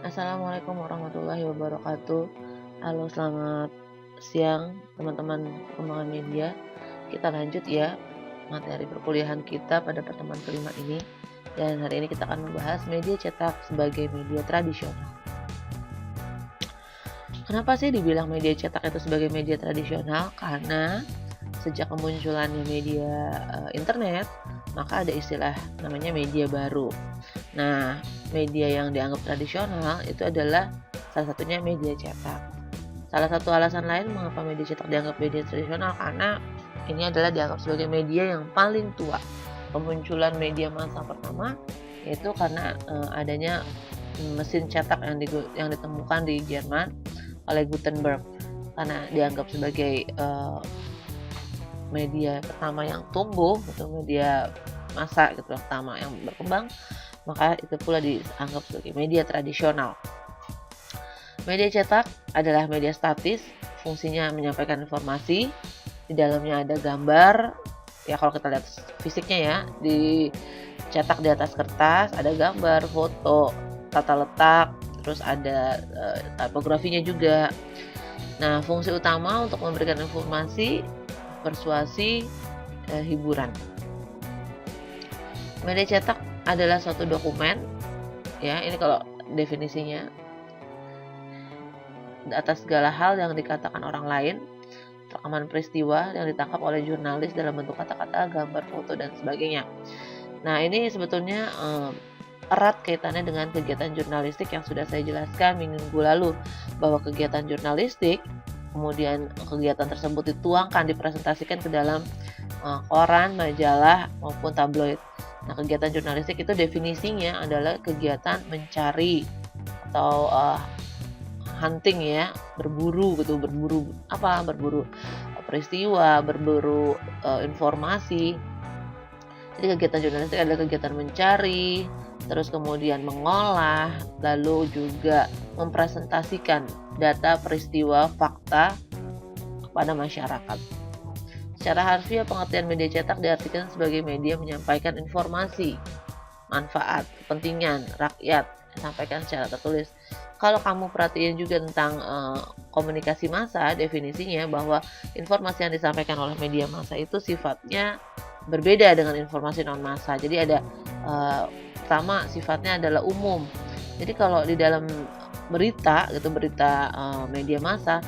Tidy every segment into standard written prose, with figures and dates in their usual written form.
Assalamualaikum warahmatullahi wabarakatuh. Halo, selamat siang teman-teman perkembangan media. Kita lanjut ya materi perkuliahan kita pada pertemuan kelima ini. Dan hari ini kita akan membahas media cetak sebagai media tradisional. Kenapa sih dibilang media cetak itu sebagai media tradisional? Karena sejak kemunculannya media internet, maka ada istilah namanya media baru. Nah, media yang dianggap tradisional itu adalah salah satunya media cetak. Salah satu alasan lain mengapa media cetak dianggap media tradisional karena ini adalah dianggap sebagai media yang paling tua. Kemunculan media massa pertama yaitu karena adanya mesin cetak yang ditemukan di Jerman oleh Gutenberg, karena dianggap sebagai media pertama yang tumbuh, itu media massa gitu pertama yang berkembang, maka itu pula dianggap sebagai media tradisional. Media cetak adalah media statis, fungsinya menyampaikan informasi. Di dalamnya ada gambar, ya kalau kita lihat fisiknya ya, dicetak di atas kertas, ada gambar, foto, tata letak, terus ada tipografinya juga. Nah, fungsi utama untuk memberikan informasi, persuasi, hiburan. Media cetak adalah suatu dokumen, ya ini kalau definisinya, atas segala hal yang dikatakan orang lain, rekaman peristiwa yang ditangkap oleh jurnalis dalam bentuk kata-kata, gambar, foto, dan sebagainya. Nah, ini sebetulnya erat kaitannya dengan kegiatan jurnalistik yang sudah saya jelaskan minggu lalu, bahwa kegiatan jurnalistik, kemudian kegiatan tersebut dituangkan, dipresentasikan ke dalam koran, majalah, maupun tabloid. Nah, kegiatan jurnalistik itu definisinya adalah kegiatan mencari atau hunting ya, berburu gitu, berburu peristiwa, berburu informasi. Jadi kegiatan jurnalistik adalah kegiatan mencari, terus kemudian mengolah, lalu juga mempresentasikan data, peristiwa, fakta kepada masyarakat. Secara harfiah, pengertian media cetak diartikan sebagai media menyampaikan informasi, manfaat, kepentingan rakyat, disampaikan secara tertulis. Kalau kamu perhatiin juga tentang komunikasi massa, definisinya bahwa informasi yang disampaikan oleh media massa itu sifatnya berbeda dengan informasi non massa. Jadi ada pertama, sifatnya adalah umum. Jadi kalau di dalam berita media massa,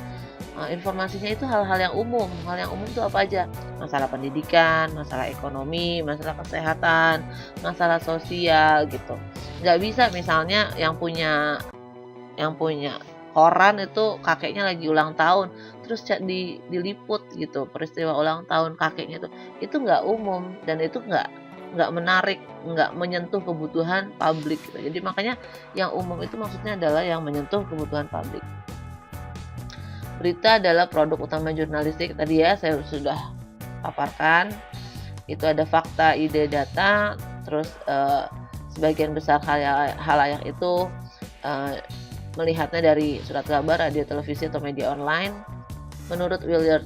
informasinya itu hal-hal yang umum. Hal yang umum itu apa aja? Masalah pendidikan, masalah ekonomi, masalah kesehatan, masalah sosial gitu. Nggak bisa misalnya yang punya koran itu kakeknya lagi ulang tahun, terus diliput gitu peristiwa ulang tahun kakeknya itu nggak umum, dan itu nggak menarik, nggak menyentuh kebutuhan publik gitu. Jadi makanya yang umum itu maksudnya adalah yang menyentuh kebutuhan publik. Berita adalah produk utama jurnalistik, tadi ya saya sudah paparkan. Itu ada fakta, ide, data, terus sebagian besar halayak itu melihatnya dari surat kabar, radio, televisi, atau media online. Menurut William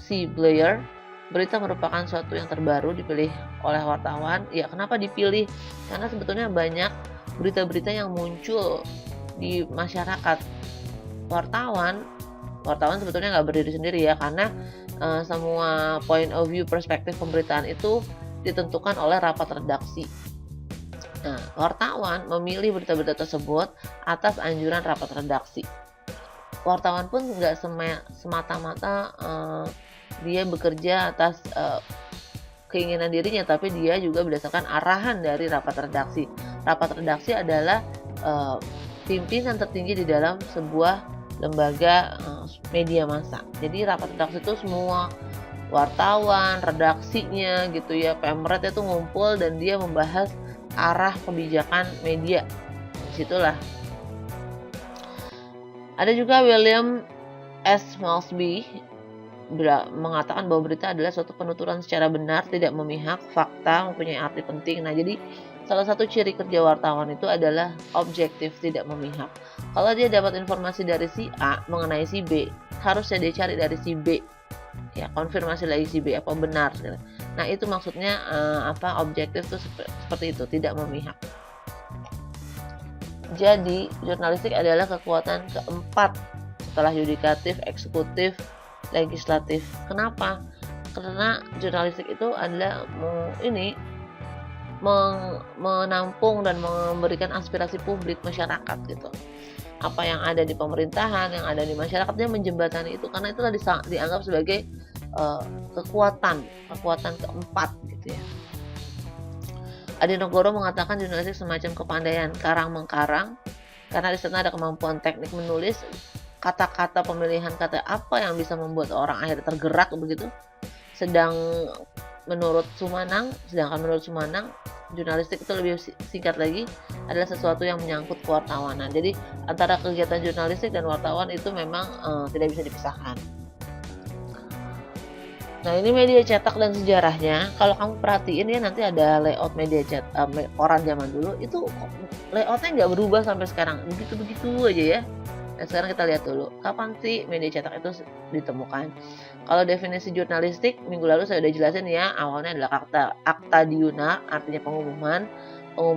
C. Blair, berita merupakan suatu yang terbaru dipilih oleh wartawan. Ya, kenapa dipilih? Karena sebetulnya banyak berita-berita yang muncul di masyarakat. Wartawan sebetulnya nggak berdiri sendiri ya, karena semua point of view, perspektif pemberitaan itu ditentukan oleh rapat redaksi. Nah, wartawan memilih berita-berita tersebut atas anjuran rapat redaksi. Wartawan pun nggak semata-mata dia bekerja atas keinginan dirinya, tapi dia juga berdasarkan arahan dari rapat redaksi. Rapat redaksi adalah pimpinan tertinggi di dalam sebuah lembaga media massa. Jadi rapat redaksi itu semua wartawan, redaksinya gitu ya, pemret itu ngumpul dan dia membahas arah kebijakan media. Disitulah. Ada juga William S. Malsby mengatakan bahwa berita adalah suatu penuturan secara benar, tidak memihak, fakta, mempunyai arti penting. Nah, jadi salah satu ciri kerja wartawan itu adalah objektif, tidak memihak. Kalau dia dapat informasi dari si A mengenai si B, harusnya dia cari dari si B. Ya, konfirmasi lagi si B apa benar. Nah, itu maksudnya objektif itu seperti itu, tidak memihak. Jadi, jurnalistik adalah kekuatan keempat setelah yudikatif, eksekutif, legislatif. Kenapa? Karena jurnalistik itu adalah menampung dan memberikan aspirasi publik masyarakat gitu. Apa yang ada di pemerintahan, yang ada di masyarakat, dia menjembatani itu karena itulah dianggap sebagai kekuatan keempat gitu ya. Adi Negoro mengatakan jurnalistik semacam kepandaian karang mengkarang karena di sana ada kemampuan teknik menulis kata-kata, pemilihan kata apa yang bisa membuat orang akhirnya tergerak begitu. Sedangkan menurut Sumanang, jurnalistik itu lebih singkat lagi adalah sesuatu yang menyangkut kewartawanan. Jadi antara kegiatan jurnalistik dan wartawan itu memang tidak bisa dipisahkan. Nah, ini media cetak dan sejarahnya. Kalau kamu perhatiin ya, nanti ada layout media cetak koran zaman dulu itu layoutnya nggak berubah sampai sekarang, begitu-begitu aja ya. Nah, sekarang kita lihat dulu kapan sih media cetak itu ditemukan. Kalau definisi jurnalistik minggu lalu saya udah jelasin ya, awalnya adalah akta diuna, artinya pengumuman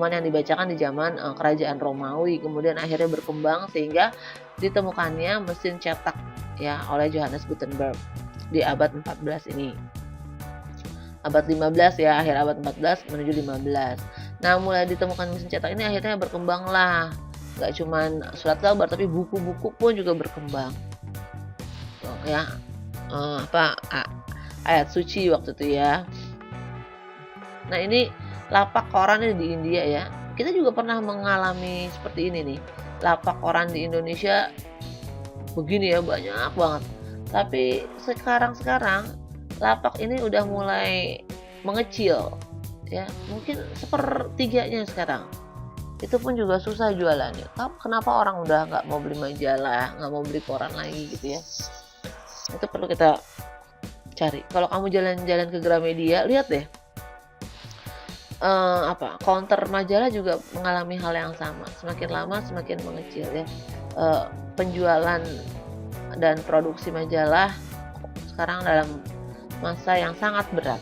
yang dibacakan di zaman kerajaan Romawi, kemudian akhirnya berkembang sehingga ditemukannya mesin cetak ya oleh Johannes Gutenberg di abad 14 ini. Abad 15 ya, akhir abad 14 menuju 15. Nah, mulai ditemukan mesin cetak ini akhirnya berkembang lah. Gak cuman surat kabar tapi buku-buku pun juga berkembang. Ya, ayat suci waktu itu ya. Nah, ini lapak koran di India ya. Kita juga pernah mengalami seperti ini nih. Lapak koran di Indonesia begini ya, banyak banget. Tapi sekarang lapak ini udah mulai mengecil ya, mungkin 1/3 sekarang. Itu pun juga susah jualannya. Kenapa orang udah nggak mau beli majalah, nggak mau beli koran lagi gitu ya? Itu perlu kita cari. Kalau kamu jalan-jalan ke Gramedia, lihat deh. Counter majalah juga mengalami hal yang sama. Semakin lama semakin mengecil ya. Penjualan dan produksi majalah sekarang dalam masa yang sangat berat.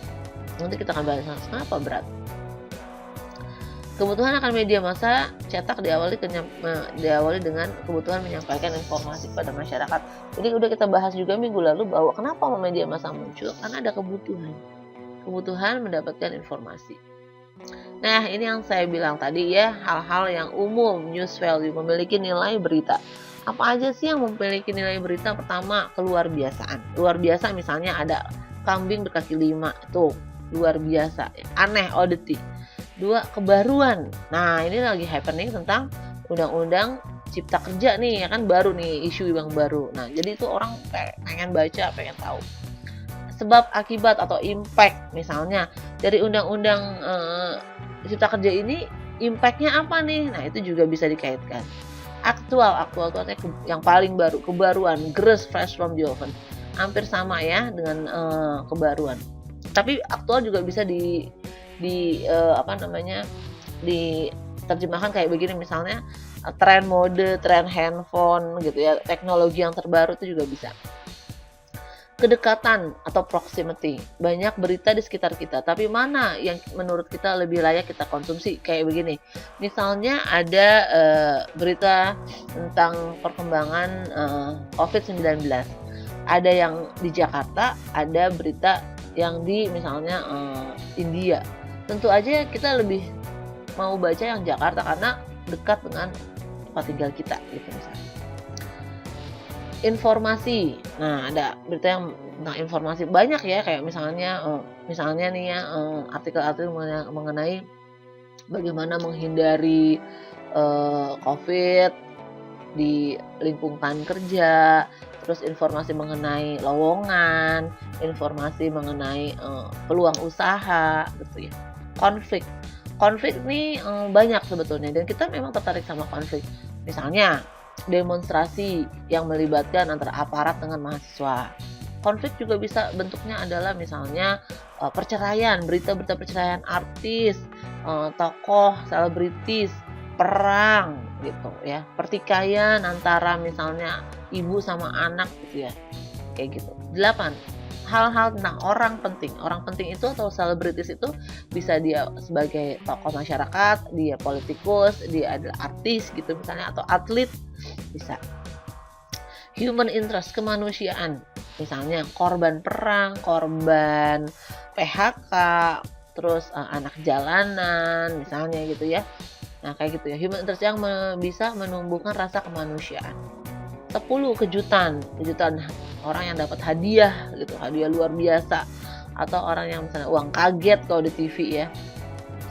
Nanti kita akan bahas kenapa berat. Kebutuhan akan media massa cetak diawali dengan kebutuhan menyampaikan informasi kepada masyarakat. Jadi udah kita bahas juga minggu lalu bahwa kenapa media massa muncul, karena ada kebutuhan mendapatkan informasi. Nah, ini yang saya bilang tadi ya, hal-hal yang umum, news value, memiliki nilai berita. Apa aja sih yang memiliki nilai berita? Pertama, keluar biasaan. Luar biasa misalnya ada kambing berkaki 5, tuh luar biasa, aneh, oddity. 2, kebaruan. Nah, ini lagi happening tentang undang-undang cipta kerja nih, ya kan, baru nih, isu yang baru. Nah, jadi itu orang pengen baca, pengen tahu. Sebab akibat atau impact, misalnya dari undang-undang cipta kerja ini, impact-nya apa nih? Nah, itu juga bisa dikaitkan. Aktual itu artinya yang paling baru, kebaruan, fresh from the oven. Hampir sama ya dengan kebaruan. Tapi aktual juga bisa diterjemahkan kayak begini, misalnya tren mode, tren handphone gitu ya, teknologi yang terbaru itu juga bisa. Kedekatan atau proximity, banyak berita di sekitar kita, tapi mana yang menurut kita lebih layak kita konsumsi? Kayak begini, misalnya ada berita tentang perkembangan COVID-19, ada yang di Jakarta, ada berita yang di misalnya India. Tentu aja kita lebih mau baca yang Jakarta karena dekat dengan tempat tinggal kita gitu misalnya. Informasi, nah ada berita yang tentang informasi banyak ya, kayak misalnya nih ya, artikel-artikel mengenai bagaimana menghindari COVID di lingkungan kerja, terus informasi mengenai lowongan, informasi mengenai peluang usaha gitu ya. Konflik nih banyak sebetulnya, dan kita memang tertarik sama konflik. Misalnya demonstrasi yang melibatkan antara aparat dengan mahasiswa. Konflik juga bisa bentuknya adalah misalnya perceraian, berita-berita perceraian artis, tokoh, selebritis, perang gitu ya, pertikaian antara misalnya ibu sama anak gitu ya, kayak gitu. 8, hal-hal tentang orang penting. Orang penting itu atau selebritis itu bisa dia sebagai tokoh masyarakat, dia politikus, dia adalah artis gitu misalnya, atau atlet, bisa. Human interest, kemanusiaan, misalnya korban perang, korban PHK, terus anak jalanan misalnya gitu ya. Nah kayak gitu ya, human interest yang bisa menumbuhkan rasa kemanusiaan. 10 kejutan orang yang dapat hadiah gitu, hadiah luar biasa, atau orang yang misalnya uang kaget kalau di TV ya.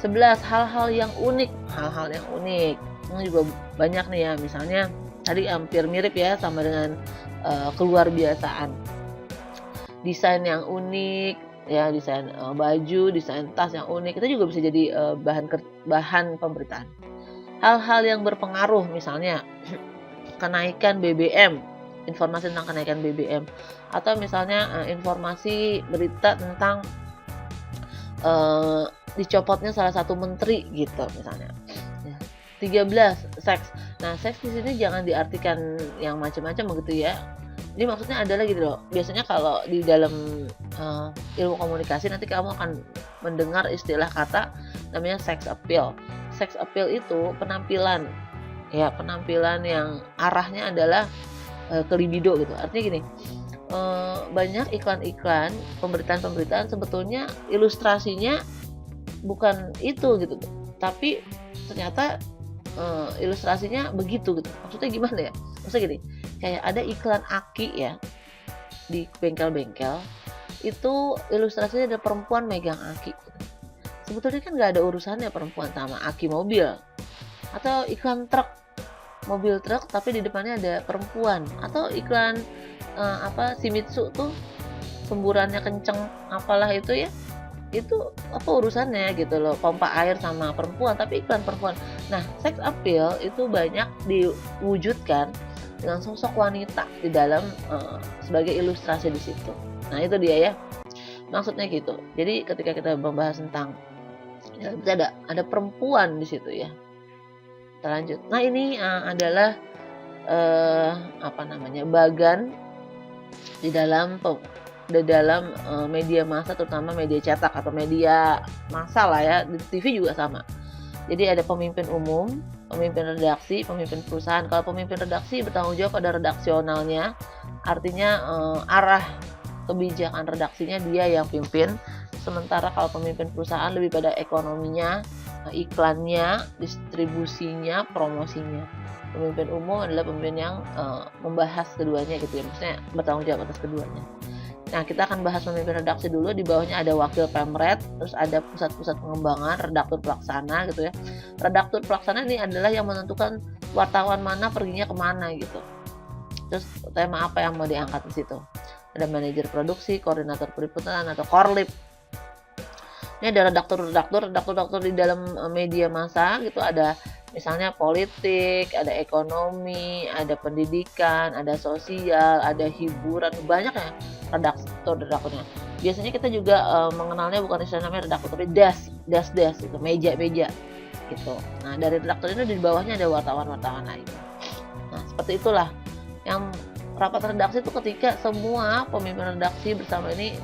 11 hal-hal yang unik. Ini juga banyak nih ya, misalnya tadi hampir mirip ya sama dengan keluar biasaan. Desain yang unik ya, desain baju, desain tas yang unik, itu juga bisa jadi bahan pemberitaan. Hal-hal yang berpengaruh, misalnya kenaikan BBM, informasi tentang kenaikan BBM, atau misalnya informasi berita tentang dicopotnya salah satu menteri gitu misalnya. 13 seks. Nah, seks di sini jangan diartikan yang macam-macam begitu ya. Jadi maksudnya adalah gitu loh. Biasanya kalau di dalam ilmu komunikasi nanti kamu akan mendengar istilah kata namanya sex appeal. Sex appeal itu penampilan yang arahnya adalah ke libido gitu. Artinya gini, banyak iklan-iklan, pemberitaan sebetulnya ilustrasinya bukan itu gitu, tapi ternyata ilustrasinya begitu gitu. Maksudnya gimana ya? Maksudnya gini, kayak ada iklan aki ya di bengkel-bengkel, itu ilustrasinya ada perempuan megang aki. Sebetulnya kan nggak ada urusannya perempuan sama aki mobil. Atau iklan truk, mobil truk tapi di depannya ada perempuan. Atau iklan Shimizu tuh semburannya kenceng apalah itu ya, itu apa urusannya gitu loh, pompa air sama perempuan tapi iklan perempuan. Nah, sex appeal itu banyak diwujudkan dengan sosok wanita di dalam sebagai ilustrasi di situ. Nah, itu dia ya, maksudnya gitu. Jadi ketika kita membahas tentang ya, ada perempuan di situ ya. Kita lanjut. Nah, ini adalah bagan di dalam media massa, terutama media cetak atau media massa lah ya. Di TV juga sama. Jadi ada pemimpin umum, pemimpin redaksi, pemimpin perusahaan. Kalau pemimpin redaksi bertanggung jawab pada redaksionalnya, artinya arah kebijakan redaksinya dia yang pimpin. Sementara kalau pemimpin perusahaan lebih pada ekonominya, iklannya, distribusinya, promosinya. Pemimpin umum adalah pemimpin yang membahas keduanya gitu ya, maksudnya bertanggung jawab atas keduanya. Nah, kita akan bahas pemimpin redaksi dulu. Di bawahnya ada wakil pemret, terus ada pusat-pusat pengembangan, redaktur pelaksana gitu ya. Redaktur pelaksana ini adalah yang menentukan wartawan mana perginya kemana gitu. Terus tema apa yang mau diangkat di situ. Ada manajer produksi, koordinator peliputan atau korlip. Ini ada redaktur di dalam media massa gitu, ada misalnya politik, ada ekonomi, ada pendidikan, ada sosial, ada hiburan, banyak ya redakturnya. Biasanya kita juga mengenalnya bukan istilah namanya redaktur, tapi desk itu meja gitu. Nah, dari redaktur ini di bawahnya ada wartawan lain. Nah, seperti itulah yang rapat redaksi itu ketika semua pemimpin redaksi bersama ini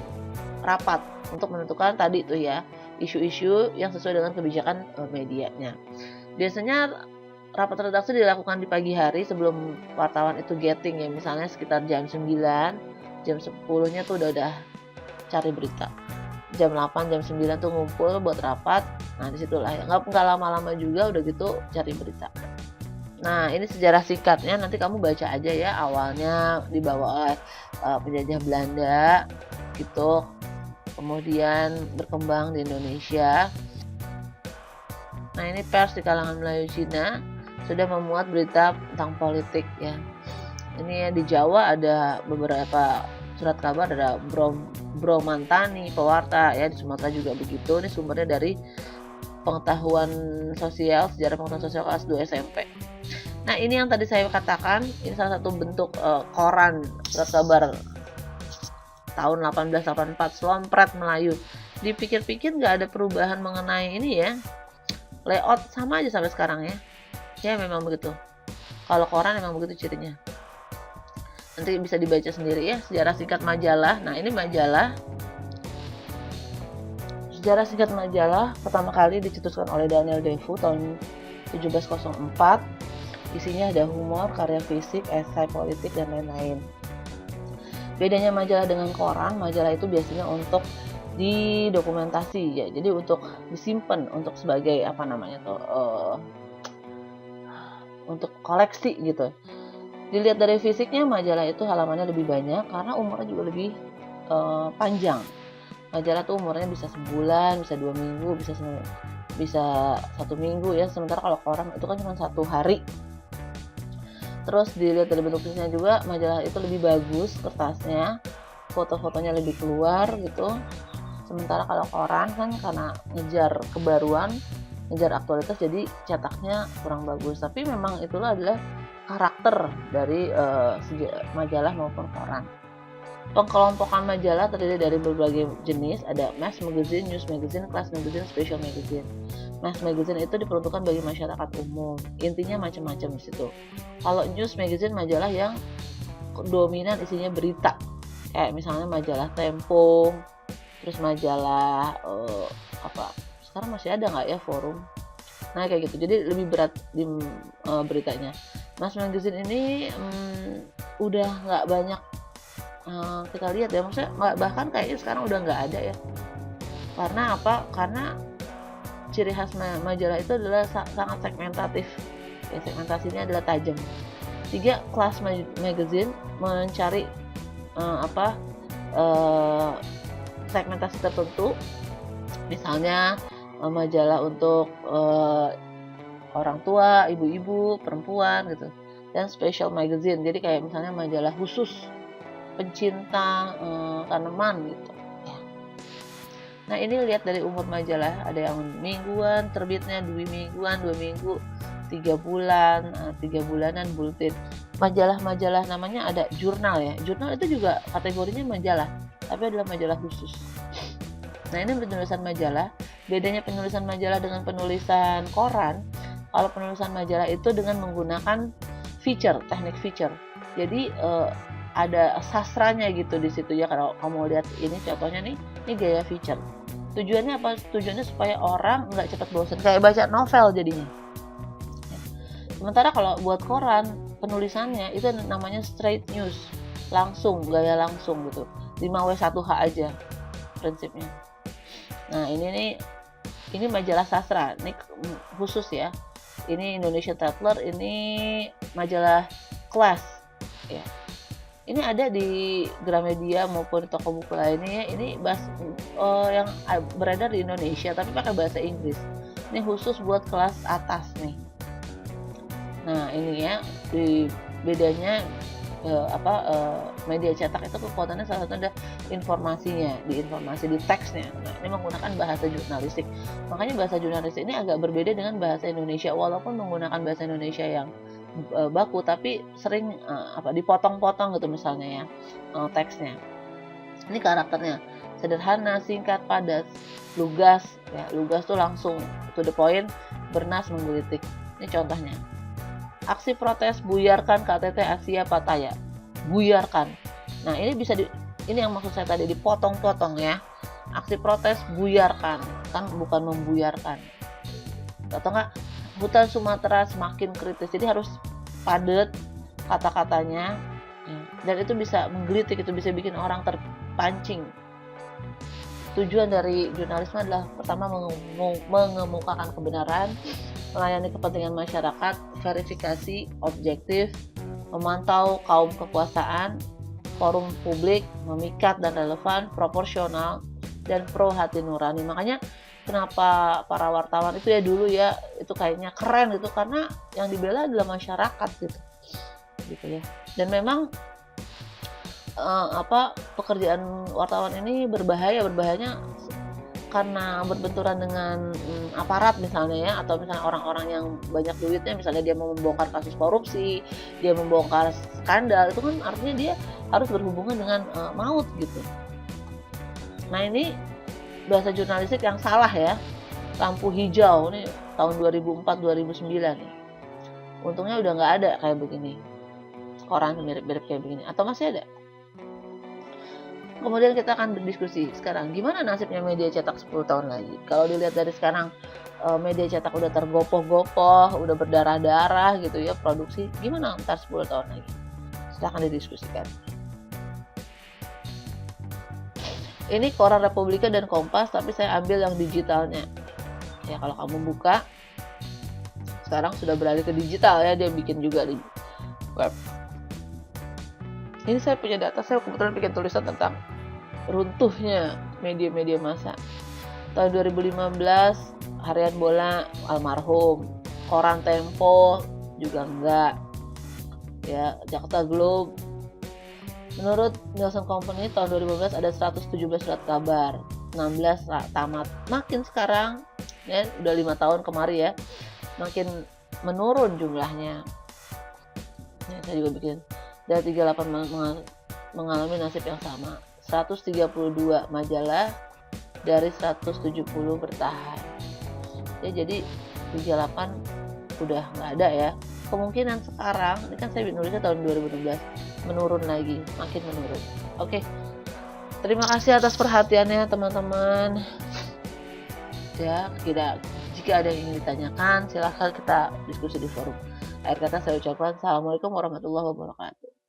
rapat untuk menentukan tadi tuh ya isu-isu yang sesuai dengan kebijakan medianya. Biasanya rapat redaksi dilakukan di pagi hari sebelum wartawan itu getting ya, misalnya sekitar jam 9, jam 10-nya tuh udah cari berita. Jam 8, jam 9 tuh ngumpul buat rapat. Nah, disitulah ya, nggak lama-lama juga udah gitu cari berita. Nah, ini sejarah singkatnya, nanti kamu baca aja ya. Awalnya dibawa oleh penjajah Belanda gitu, kemudian berkembang di Indonesia. Nah, ini pers di kalangan Melayu Cina sudah memuat berita tentang politik ya. Ini ya, di Jawa ada beberapa surat kabar, ada Bro Mantani, pewarta ya, di Sumatera juga begitu. Ini sumbernya dari pengetahuan sosial, sejarah pengetahuan sosial kelas 2 SMP. Nah, ini yang tadi saya katakan, ini salah satu bentuk koran surat kabar tahun 1884, Slompret Melayu. Dipikir-pikir nggak ada perubahan mengenai ini ya, layout sama aja sampai sekarang ya. Ya memang begitu. Kalau koran memang begitu cirinya. Nanti bisa dibaca sendiri ya, sejarah singkat majalah. Nah, ini majalah. Sejarah singkat majalah pertama kali dicetuskan oleh Daniel Defoe tahun 1704. Isinya ada humor, karya fisik, esai politik, dan lain-lain. Bedanya majalah dengan koran, majalah itu biasanya untuk didokumentasi ya. Jadi untuk disimpan untuk sebagai untuk koleksi gitu. Dilihat dari fisiknya, majalah itu halamannya lebih banyak karena umurnya juga lebih panjang. Majalah tuh umurnya bisa sebulan, bisa 2 minggu, bisa 1 minggu ya. Sementara kalau koran itu kan cuma 1 hari. Terus dilihat dari bentuk fisiknya juga, majalah itu lebih bagus kertasnya, foto-fotonya lebih keluar gitu. Sementara kalau koran kan karena ngejar kebaruan, ngejar aktualitas, jadi cetaknya kurang bagus. Tapi memang itulah adalah karakter dari majalah maupun koran. Pengkelompokan majalah terdiri dari berbagai jenis, ada mass magazine, news magazine, class magazine, special magazine. Mass magazine itu diperuntukkan bagi masyarakat umum, intinya macam-macam di situ. Kalau news magazine, majalah yang dominan isinya berita, kayak misalnya majalah Tempo, terus majalah sekarang masih ada nggak ya, Forum. Nah kayak gitu, jadi lebih berat di beritanya. Mass magazine ini udah nggak banyak kita lihat ya, maksudnya bahkan kayaknya sekarang udah nggak ada ya. Karena apa? Karena ciri khas majalah itu adalah sangat segmentatif ya, segmentasinya adalah tajam. 3, kelas magazine mencari segmentasi tertentu, misalnya majalah untuk orang tua, ibu-ibu, perempuan gitu. Dan special magazine, jadi kayak misalnya majalah khusus pencinta tanaman gitu ya. Nah ini lihat dari umur majalah, ada yang mingguan terbitnya, 2 mingguan, 2 minggu, 3 bulan, 3 bulanan, bulletin. Majalah-majalah namanya ada jurnal ya. Jurnal itu juga kategorinya majalah, tapi adalah majalah khusus. Nah ini penulisan majalah. Bedanya penulisan majalah dengan penulisan koran, kalau penulisan majalah itu dengan menggunakan teknik feature. Jadi ada sastranya gitu di situ ya. Kalau kamu lihat ini contohnya nih, ini gaya feature. Tujuannya apa? Tujuannya supaya orang nggak cepat bosan, kayak baca novel jadinya. Sementara kalau buat koran, penulisannya itu namanya straight news, langsung, gaya langsung gitu. 5W1H aja prinsipnya. Nah ini majalah sastra, ini khusus ya. Ini Indonesia Traveler, ini majalah Class ya. Ini ada di Gramedia maupun toko buku lainnya ya. Ini yang beredar di Indonesia tapi pakai bahasa Inggris. Ini khusus buat kelas atas nih. Nah ini ya, bedanya media cetak itu kekuatannya salah satu ada informasinya, di teksnya. Nah, ini menggunakan bahasa jurnalistik. Makanya bahasa jurnalistik ini agak berbeda dengan bahasa Indonesia, walaupun menggunakan bahasa Indonesia yang baku, tapi sering dipotong-potong gitu misalnya ya teksnya. Ini karakternya sederhana, singkat, padat, lugas ya. Lugas tuh langsung to the point, bernas, menggelitik. Ini contohnya. Aksi protes buyarkan KTT Asia Pattaya. Buyarkan. Nah, ini ini yang maksud saya tadi, dipotong-potong ya. Aksi protes buyarkan, kan bukan membuyarkan. Atau enggak, hutan Sumatera semakin kritis. Jadi harus padat kata-katanya. Dan itu bisa menggelitik, itu bisa bikin orang terpancing. Tujuan dari jurnalisme adalah pertama mengemukakan kebenaran, melayani kepentingan masyarakat, verifikasi, objektif, memantau kaum kekuasaan, forum publik, memikat dan relevan, proporsional, dan pro hati nurani. Makanya kenapa para wartawan itu ya dulu ya, itu kayaknya keren gitu, karena yang dibela adalah masyarakat gitu ya. Dan memang pekerjaan wartawan ini bahayanya karena berbenturan dengan aparat misalnya ya, atau misalnya orang-orang yang banyak duitnya, misalnya dia mau membongkar kasus korupsi, dia membongkar skandal, itu kan artinya dia harus berhubungan dengan maut gitu. Nah ini bahasa jurnalistik yang salah ya, lampu hijau nih tahun 2004-2009 nih. Untungnya udah nggak ada kayak begini. koran mirip-mirip kayak begini, atau masih ada? Kemudian kita akan berdiskusi sekarang, gimana nasibnya media cetak 10 tahun lagi? Kalau dilihat dari sekarang, media cetak udah tergopoh-gopoh, udah berdarah-darah gitu ya produksi, gimana ntar 10 tahun lagi? Silahkan didiskusikan. Ini koran Republika dan Kompas, tapi saya ambil yang digitalnya. Ya kalau kamu buka, sekarang sudah beralih ke digital ya, dia bikin juga di web. Ini saya punya data, saya kebetulan bikin tulisan tentang runtuhnya media-media massa. Tahun 2015 Harian Bola almarhum, Koran Tempo juga enggak, ya Jakarta Globe. Menurut Nielsen Company tahun 2015 ada 117 surat kabar, 16 tamat. Makin sekarang ya udah 5 tahun kemari ya, makin menurun jumlahnya. Ya, saya juga bikin dari 38 mengalami nasib yang sama. 132 majalah dari 170 bertahan. Ya jadi 38 udah nggak ada ya. Kemungkinan sekarang, ini kan saya nulisnya tahun 2016, menurun lagi, makin menurun. Oke. Terima kasih atas perhatiannya teman-teman. Ya, jika ada yang ingin ditanyakan, silahkan kita diskusi di forum. Akhir kata saya ucapkan Assalamualaikum warahmatullahi wabarakatuh.